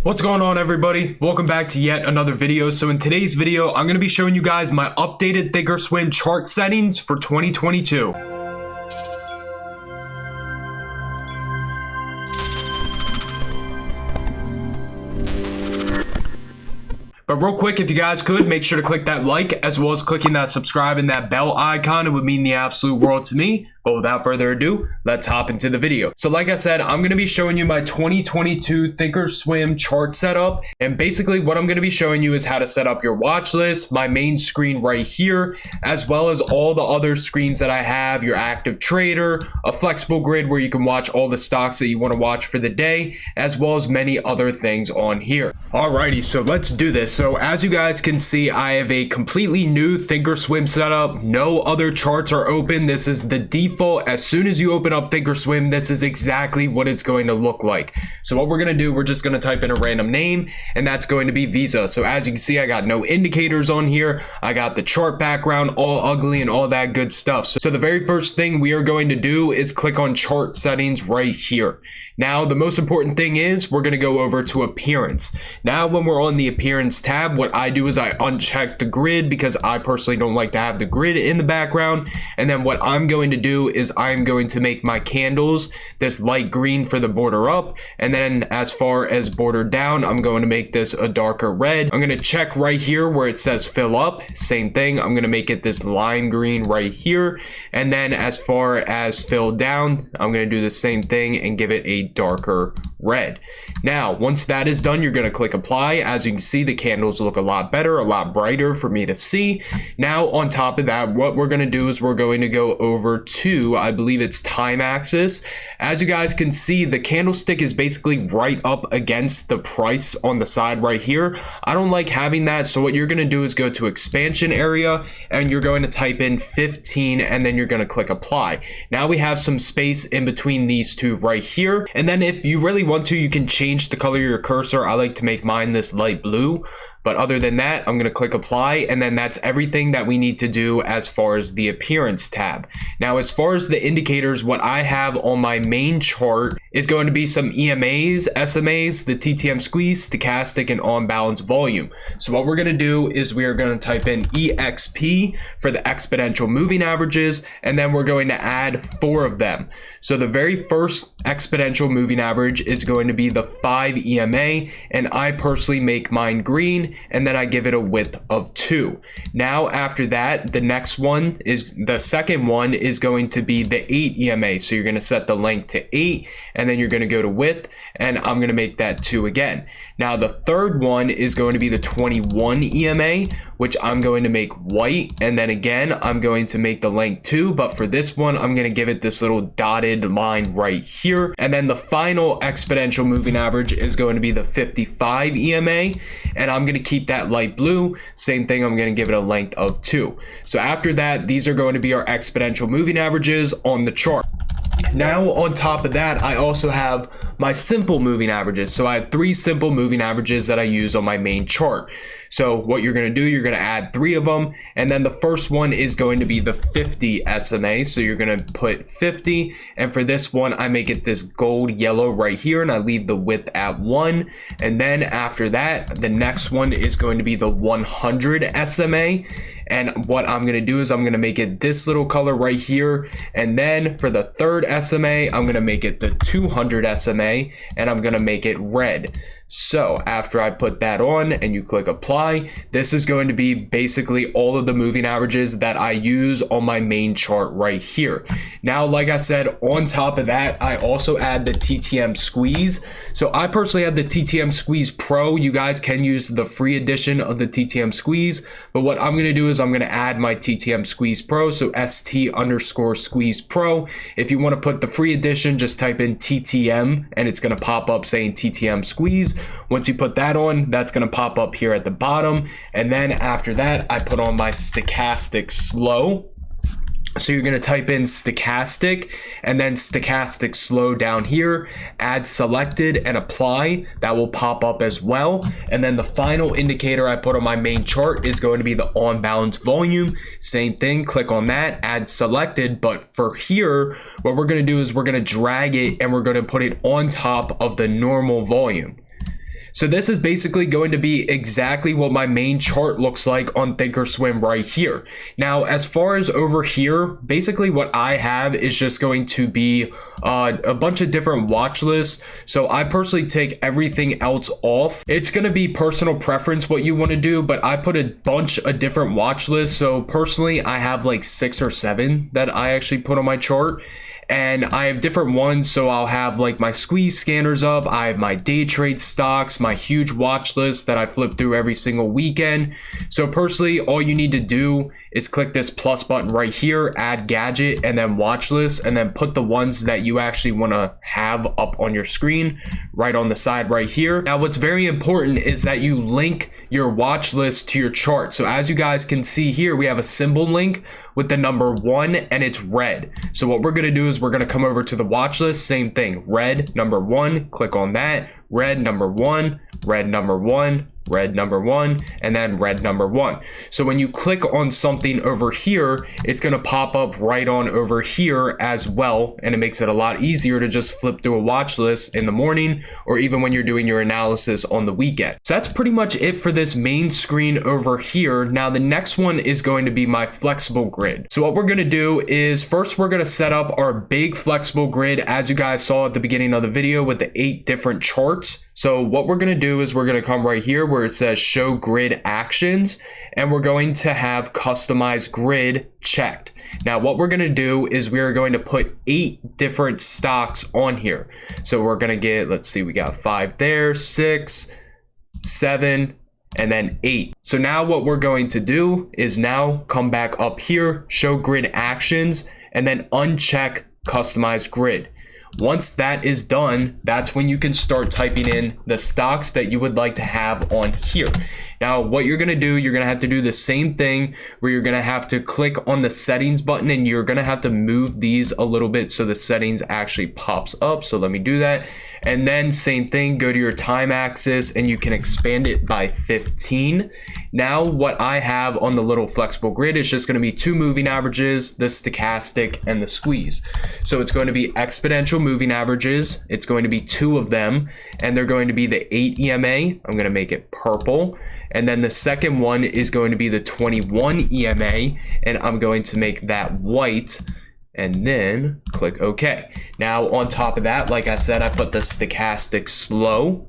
What's going on, everybody? Welcome back to yet another video. So in today's video, I'm going to be showing you guys my updated Thinkorswim chart settings for 2022. But real quick, if you guys could, make sure to click that like as well as clicking that subscribe and that bell icon. It would mean the absolute world to me. But without further ado, let's hop into the video. So like I said, I'm going to be showing you my 2022 Thinkorswim chart setup. And basically what I'm going to be showing you is how to set up your watch list, my main screen right here, as well as all the other screens that I have, your active trader, a flexible grid where you can watch all the stocks that you want to watch for the day, as well as many other things on here. Alrighty, so let's do this. So as you guys can see, I have a completely new Thinkorswim setup. No other charts are open. This is the default. As soon as you open up Thinkorswim, this is exactly what it's going to look like. So what we're going to do, we're just going to type in a random name, and that's going to be Visa. So as you can see, I got no indicators on here. I got the chart background all ugly and all that good stuff. So the very first thing we are going to do is click on chart settings right here. Now, the most important thing is we're going to go over to appearance. Now, when we're on the appearance tab, what I do is I uncheck the grid because I personally don't like to have the grid in the background. And then what I'm going to do is I'm going to make my candles this light green for the border up. And then as far as border down, I'm going to make this a darker red. I'm going to check right here where it says fill up. Same thing. I'm going to make it this lime green right here. And then as far as fill down, I'm going to do the same thing and give it a darker red. Now, once that is done, you're going to click apply. As you can see, the candles look a lot better, a lot brighter for me to see. Now, on top of that, what we're going to do is we're going to go over to, I believe it's time axis. As you guys can see, the candlestick is basically right up against the price on the side right here. I don't like having that. So what you're going to do is go to expansion area and you're going to type in 15 and then you're going to click apply. Now we have some space in between these two right here. And then if you really want to, you can change the color of your cursor. I like to make mine this light blue. But other than that, I'm going to click apply, and then that's everything that we need to do as far as the appearance tab. Now, as far as the indicators, what I have on my main chart is going to be some EMAs, SMAs, the Ttm Squeeze, stochastic, and on balance volume. So what we're going to do is we are going to type in EXP for the exponential moving averages, and then we're going to add 4 of them. So the very first exponential moving average is going to be the 5 EMA, and I personally make mine green, and then I give it a width of 2. Now after that, the next one is the second one is going to be the 8 EMA. So you're going to set the length to 8, and then you're going to go to width, and I'm going to make that 2 again. Now the third one is going to be the 21 EMA, which I'm going to make white, and then again I'm going to make the length 2, but for this one I'm going to give it this little dotted line right here. And then the final exponential moving average is going to be the 55 EMA, and I'm going to keep that light blue. Same thing, I'm going to give it a length of 2. So after that, these are going to be our exponential moving averages on the chart. Now on top of that, I also have my simple moving averages. So I have 3 simple moving averages that I use on my main chart. So what you're going to do, you're going to add 3 of them. And then the first one is going to be the 50 SMA. So you're going to put 50. And for this one, I make it this gold yellow right here. And I leave the width at 1. And then after that, the next one is going to be the 100 SMA. And what I'm going to do is I'm going to make it this little color right here. And then for the third SMA, I'm going to make it the 200 SMA, and I'm going to make it red. So after I put that on and you click apply, this is going to be basically all of the moving averages that I use on my main chart right here. Now, like I said, on top of that, I also add the Ttm Squeeze. So I personally have the Ttm Squeeze Pro. You guys can use the free edition of the Ttm Squeeze, but what I'm going to do is I'm going to add my Ttm Squeeze Pro, so ST_Squeeze Pro. If you want to put the free edition, just type in TTM and it's going to pop up saying Ttm Squeeze. Once you put that on, that's going to pop up here at the bottom. And then after that, I put on my stochastic slow. So you're going to type in stochastic and then stochastic slow down here, add selected and apply. That will pop up as well. And then the final indicator I put on my main chart is going to be the on balance volume. Same thing, click on that, add selected. But for here, what we're going to do is we're going to drag it and we're going to put it on top of the normal volume. So this is basically going to be exactly what my main chart looks like on Thinkorswim right here. Now, as far as over here, basically what I have is just going to be a bunch of different watch lists. So I personally take everything else off. It's going to be personal preference what you want to do, but I put a bunch of different watch lists. So personally, I have like 6 or 7 that I actually put on my chart. And I have different ones, so I'll have like my squeeze scanners up, I have my day trade stocks, my huge watch list that I flip through every single weekend. So personally, all you need to do is click this plus button right here, add gadget, and then watch list, and then put the ones that you actually want to have up on your screen right on the side right here. Now, what's very important is that you link your watch list to your chart. So as you guys can see here, we have a symbol link with the number 1 and it's red. So what we're going to do is we're going to come over to the watch list, same thing, red number 1, click on that, red number 1, red number 1, red number 1, and then red number 1. So when you click on something over here, it's going to pop up right on over here as well, and it makes it a lot easier to just flip through a watch list in the morning or even when you're doing your analysis on the weekend. So that's pretty much it for this main screen over here. Now the next one is going to be my flexible grid. So what we're going to do is first we're going to set up our big flexible grid as you guys saw at the beginning of the video with the 8 different charts. So what we're going to do is we're going to come right here where it says show grid actions, and we're going to have customized grid checked. Now what we're going to do is we are going to put 8 different stocks on here. So we're going to get, let's see, we got 5 there, 6, 7, and then 8. So now what we're going to do is now come back up here, show grid actions, and then uncheck customized grid. Once that is done, that's when you can start typing in the stocks that you would like to have on here. Now, what you're gonna do, you're gonna have to do the same thing where you're gonna have to click on the settings button and you're gonna have to move these a little bit so the settings actually pops up. So let me do that. And then same thing, go to your time axis and you can expand it by 15. Now what I have on the little flexible grid is just gonna be 2 moving averages, the stochastic and the squeeze. So it's going to be exponential moving averages. It's going to be 2 of them, and they're going to be the 8 EMA. I'm going to make it purple. And then the second one is going to be the 21 EMA, and I'm going to make that white, and then click OK. Now on top of that, like I said, I put the stochastic slow,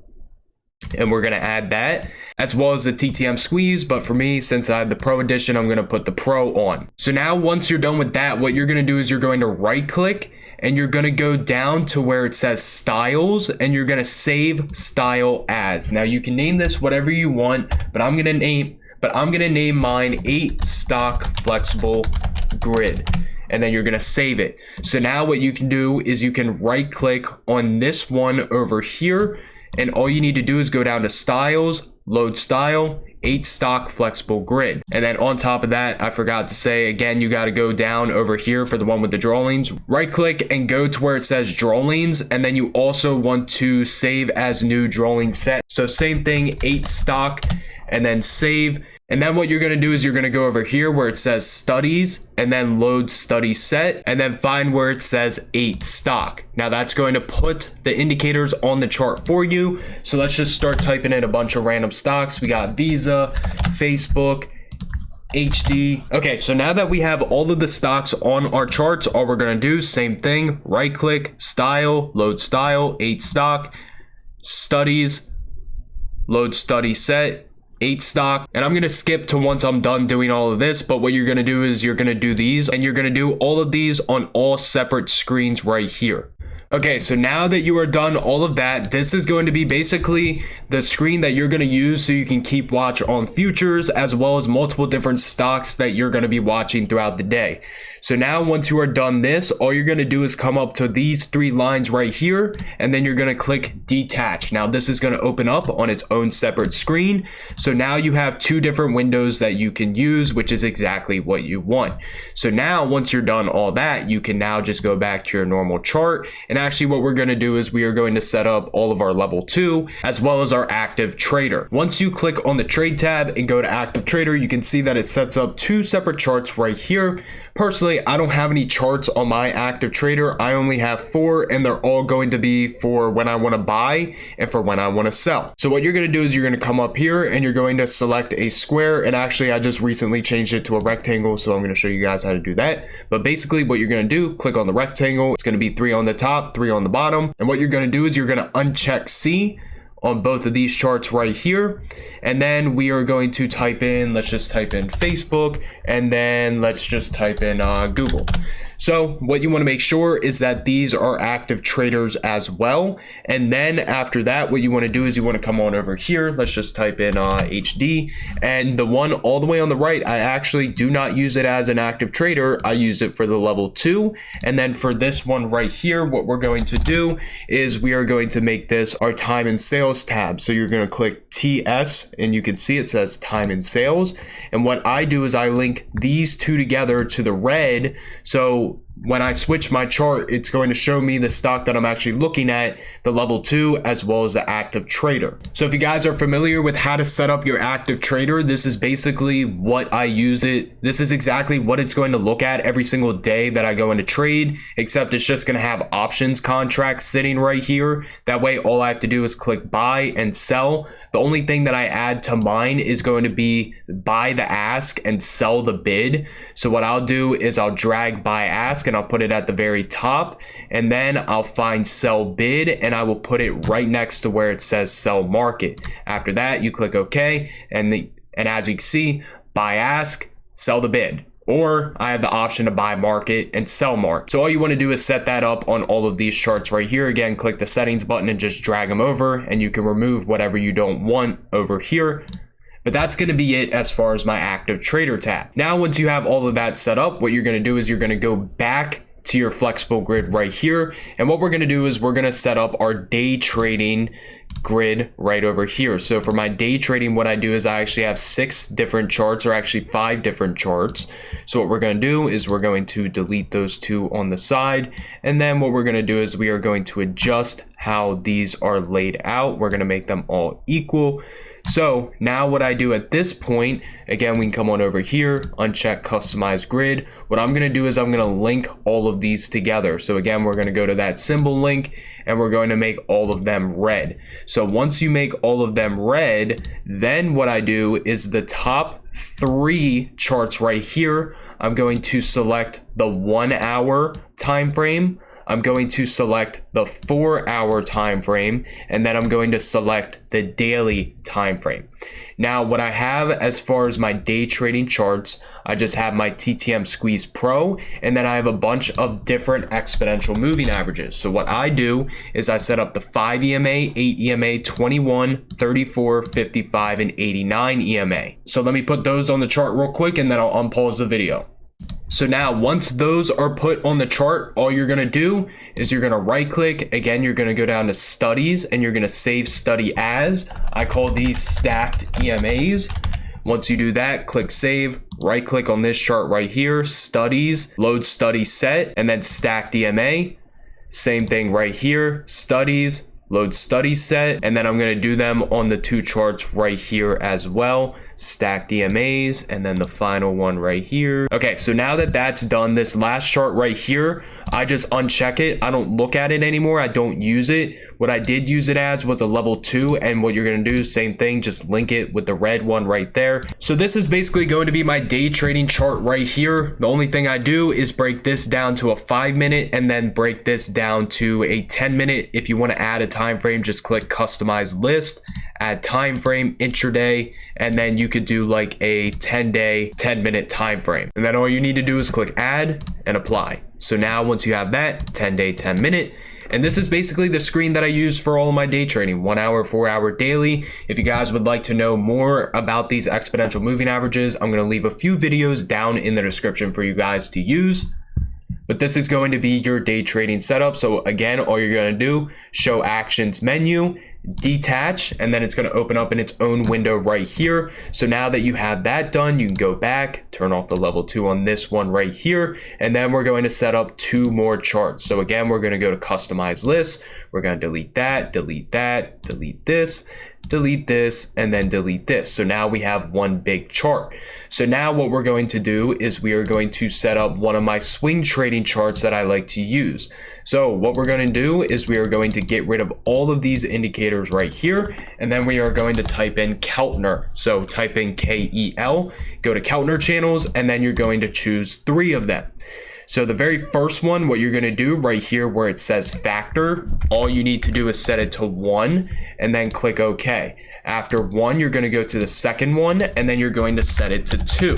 and we're going to add that, as well as the Ttm Squeeze. But for me, since I have the Pro Edition, I'm going to put the Pro on. So now once you're done with that, what you're going to do is you're going to right click and you're going to go down to where it says styles, and you're going to save style as. Now you can name this whatever you want, but I'm going to name mine 8 stock flexible grid. And then you're going to save it. So now what you can do is you can right click on this one over here, and all you need to do is go down to styles, load style, 8 stock flexible grid. And then on top of that, I forgot to say again, you got to go down over here for the one with the drawings, right click and go to where it says drawings. And then you also want to save as new drawing set. So same thing, 8 stock, and then save. And then what you're going to do is you're going to go over here where it says studies and then load study set, and then find where it says 8 stock. Now that's going to put the indicators on the chart for you. So let's just start typing in a bunch of random stocks. We got Visa, Facebook, HD. Okay, so now that we have all of the stocks on our charts, all we're going to do, same thing, right click, style, load style, 8 stock, studies, load study set, 8 stock. And I'm going to skip to once I'm done doing all of this, but what you're going to do is you're going to do these, and you're going to do all of these on all separate screens right here. Okay, so now that you are done all of that, this is going to be basically the screen that you're going to use so you can keep watch on futures as well as multiple different stocks that you're going to be watching throughout the day. So now once you are done this, all you're going to do is come up to these 3 lines right here, and then you're going to click detach. Now this is going to open up on its own separate screen. So now you have 2 different windows that you can use, which is exactly what you want. So now once you're done all that, you can now just go back to your normal chart. And actually what we're going to do is we are going to set up all of our level 2 as well as our active trader. Once you click on the trade tab and go to active trader, you can see that it sets up 2 separate charts right here. Personally, I don't have any charts on my active trader. I only have 4, and they're all going to be for when I want to buy and for when I want to sell. So what you're going to do is you're going to come up here and you're going to select a square. And actually, I just recently changed it to a rectangle, so I'm going to show you guys how to do that. But basically what you're going to do, click on the rectangle. It's going to be 3 on the top, 3 on the bottom. And what you're going to do is you're going to uncheck C on both of these charts right here. And then we are going to type in, let's just type in Facebook, and then let's just type in Google. So what you want to make sure is that these are active traders as well. And then after that, what you want to do is you want to come on over here. Let's just type in HD. And the one all the way on the right, I actually do not use it as an active trader. I use it for the level 2. And then for this one right here, what we're going to do is we are going to make this our time and sales tab. So you're going to click TS and you can see it says time and sales. And what I do is I link these 2 together to the red. So when I switch my chart, it's going to show me the stock that I'm actually looking at, the level 2, as well as the active trader. So if you guys are familiar with how to set up your active trader, this is basically what I use it. This is exactly what it's going to look at every single day that I go into trade, except it's just going to have options contracts sitting right here. That way, all I have to do is click buy and sell. The only thing that I add to mine is going to be buy the ask and sell the bid. So what I'll do is I'll drag buy ask and I'll put it at the very top, and then I'll find sell bid and I will put it right next to where it says sell market. After that, you click OK, and as you can see, buy ask, sell the bid. Or I have the option to buy market and sell market. So all you want to do is set that up on all of these charts right here. Again, click the settings button and just drag them over, and you can remove whatever you don't want over here. But that's going to be it as far as my active trader tab. Now, once you have all of that set up, what you're going to do is you're going to go back to your flexible grid right here. And what we're going to do is we're going to set up our day trading grid right over here. So for my day trading, what I do is I actually have 6 different charts, or actually 5 different charts. So what we're going to do is we're going to delete those 2 on the side. And then what we're going to do is we are going to adjust how these are laid out. We're going to make them all equal. So now what I do at this point, again, we can come on over here, uncheck customize grid. What I'm going to do is I'm going to link all of these together. So again, we're going to go to that symbol link and we're going to make all of them red. So once you make all of them red, then what I do is the top 3 charts right here, I'm going to select the 1 hour time frame. I'm going to select the 4 hour time frame, and then I'm going to select the daily time frame. Now, what I have as far as my day trading charts, I just have my Ttm Squeeze Pro, and then I have a bunch of different exponential moving averages. So what I do is I set up the 5 EMA, 8 EMA, 21, 34, 55, and 89 EMA. So let me put those on the chart real quick, and then I'll unpause the video. So now once those are put on the chart, all you're going to do is you're going to right click. Again, you're going to go down to studies and you're going to save study as. I call these stacked EMAs. Once you do that, click save, right click on this chart right here, studies, load study set, and then stacked EMA. Same thing right here, studies, load study set, and then I'm going to do them on the 2 charts right here as well, stacked EMAs, and then the final one right here. Okay, so now that that's done, this last chart right here, I just uncheck it. I don't look at it anymore. I don't use it. What I did use it as was a level 2, and what you're going to do, same thing, just link it with the red one right there. So this is basically going to be my day trading chart right here. The only thing I do is break this down to a 5-minute and then break this down to a 10-minute. If you want to add a time frame, just click customize list, add time frame, intraday, and then you could do like a 10-day 10-minute time frame, and then all you need to do is click add and apply. So now once you have that 10-day 10-minute, and this is basically the screen that I use for all of my day trading, 1 hour, 4 hour daily. If you guys would like to know more about these exponential moving averages, I'm going to leave a few videos down in the description for you guys to use. But this is going to be your day trading setup. So again, all you're going to do, show actions menu, detach, and then it's going to open up in its own window right here. So now that you have that done, you can go back, turn off the level 2 on this one right here, and then we're going to set up 2 more charts. So again, we're going to go to customize list. We're going to delete that, delete that, delete this, and then delete this. So now we have one big chart. So now what we're going to do is we are going to set up one of my swing trading charts that I like to use. So what we're going to do is we are going to get rid of all of these indicators right here, and then we are going to type in Keltner. So type in KEL, go to Keltner channels, and then you're going to choose 3 of them. So the very first one, what you're going to do right here where it says factor, all you need to do is set it to 1 and then click OK. After 1, you're going to go to the second one, and then you're going to set it to 2.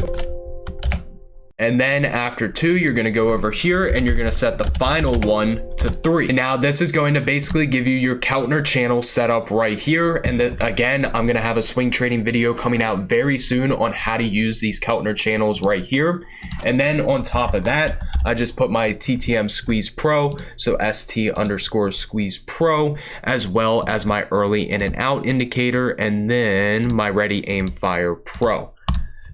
And then after 2, you're going to go over here and you're going to set the final one to 3. And now this is going to basically give you your Keltner channel set up right here. And then again, I'm going to have a swing trading video coming out very soon on how to use these Keltner channels right here. And then on top of that, I just put my Ttm Squeeze Pro, so ST_Squeeze Pro, as well as my early in and out indicator, and then my Ready Aim Fire Pro.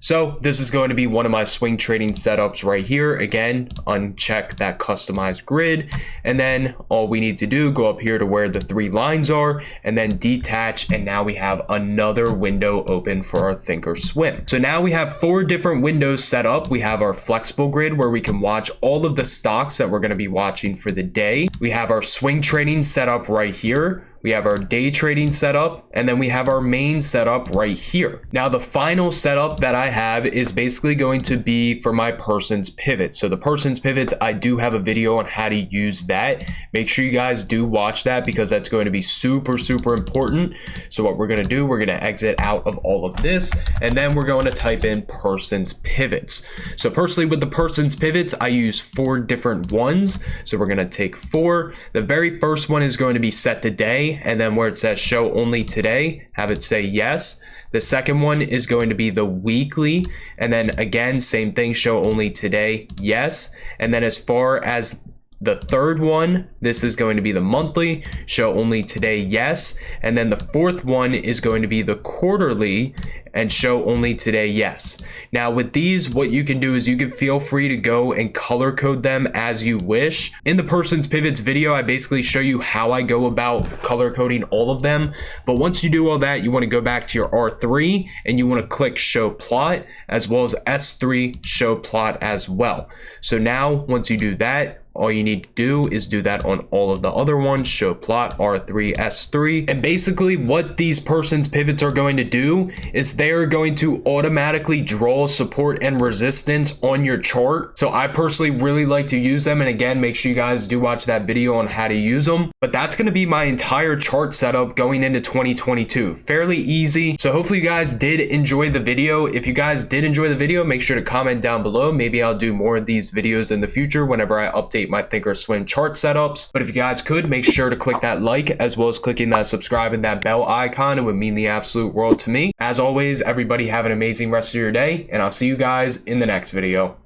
So this is going to be one of my swing trading setups right here. Again, uncheck that customized grid, and then all we need to do, go up here to where the 3 lines are, and then detach, and now we have another window open for our Thinkorswim. So now we have 4 different windows set up. We have our flexible grid where we can watch all of the stocks that we're going to be watching for the day. We have our swing trading set up right here. We have our day trading setup, and then we have our main setup right here. Now the final setup that I have is basically going to be for my person's pivot. So the person's pivots, I do have a video on how to use that. Make sure you guys do watch that because that's going to be super, super important. So what we're going to do, we're going to exit out of all of this, and then we're going to type in person's pivots. So personally with the person's pivots, I use 4 different ones. So we're going to take 4. The very first one is going to be set to day. And then where it says show only today, have it say yes. The second one is going to be the weekly, and then again, same thing, show only today, yes. And then as far as the third one, this is going to be the monthly, show only today, yes. And then the fourth one is going to be the quarterly and show only today, yes. Now with these, what you can do is you can feel free to go and color code them as you wish. In the person's pivots video, I basically show you how I go about color coding all of them. But once you do all that, you want to go back to your R3 and you want to click show plot, as well as S3 show plot as well. So now once you do that, all you need to do is do that on all of the other ones, show plot, R3, S3. And basically what these person's pivots are going to do is they're going to automatically draw support and resistance on your chart. So I personally really like to use them. And again, make sure you guys do watch that video on how to use them. But that's going to be my entire chart setup going into 2022. Fairly easy. So hopefully you guys did enjoy the video. If you guys did enjoy the video, make sure to comment down below. Maybe I'll do more of these videos in the future whenever I update my Thinkorswim chart setups. But if you guys could, make sure to click that like, as well as clicking that subscribe and that bell icon. It would mean the absolute world to me. As always, everybody have an amazing rest of your day, and I'll see you guys in the next video.